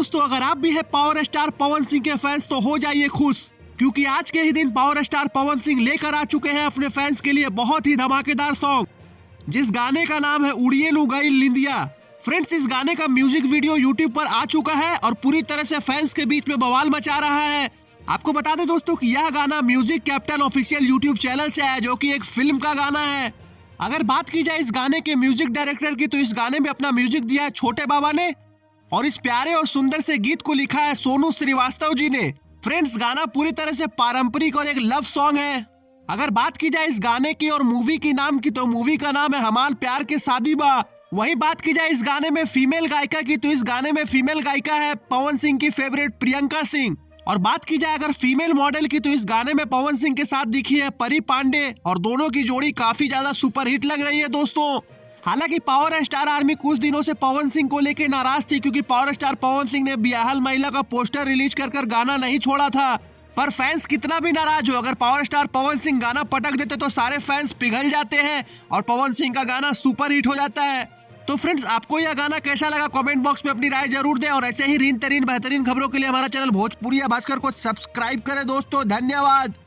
दोस्तों, अगर आप भी है पावर स्टार पवन सिंह के फैंस तो हो जाइए खुश, क्योंकि आज के ही दिन पावर स्टार पवन सिंह लेकर आ चुके हैं अपने फैंस के लिए बहुत ही धमाकेदार सॉन्ग, जिस गाने का नाम है उड़िए नु गई निंदिया। फ्रेंड्स, इस गाने का म्यूजिक वीडियो यूट्यूब पर आ चुका है और पूरी तरह से फैंस के बीच में बवाल मचा रहा है। आपको बता दें दोस्तों कि यह गाना music captain official YouTube channel से है, जो कि एक फिल्म का गाना है। अगर बात की जाए इस गाने के म्यूजिक डायरेक्टर की, तो इस गाने में अपना म्यूजिक दिया है छोटे बाबा ने और इस प्यारे और सुंदर से गीत को लिखा है सोनू श्रीवास्तव जी ने। फ्रेंड्स, गाना पूरी तरह से पारंपरिक और एक लव सॉन्ग है। अगर बात की जाए इस गाने की और मूवी की नाम की, तो मूवी का नाम है हमाल प्यार के शादी बा। वहीं बात की जाए इस गाने में फीमेल गायिका की, तो इस गाने में फीमेल गायिका है पवन सिंह की फेवरेट प्रियंका सिंह। और बात की जाए अगर फीमेल मॉडल की, तो इस गाने में पवन सिंह के साथ दिखी है परी पांडे और दोनों की जोड़ी काफी ज्यादा सुपरहिट लग रही है दोस्तों। हालांकि पावर स्टार आर्मी कुछ दिनों से पवन सिंह को लेकर नाराज थी, क्योंकि पावर स्टार पवन सिंह ने ब्याहल महिला का पोस्टर रिलीज कर गाना नहीं छोड़ा था। पर फैंस कितना भी नाराज हो, अगर पावर स्टार पवन सिंह गाना पटक देते तो सारे फैंस पिघल जाते हैं और पवन सिंह का गाना सुपर हिट हो जाता है। तो फ्रेंड्स, आपको यह गाना कैसा लगा कमेंट बॉक्स में अपनी राय जरूर दें और ऐसे ही रीन तरीन बेहतरीन खबरों के लिए हमारा चैनल भोजपुरी भास्कर को सब्सक्राइब करें दोस्तों। धन्यवाद।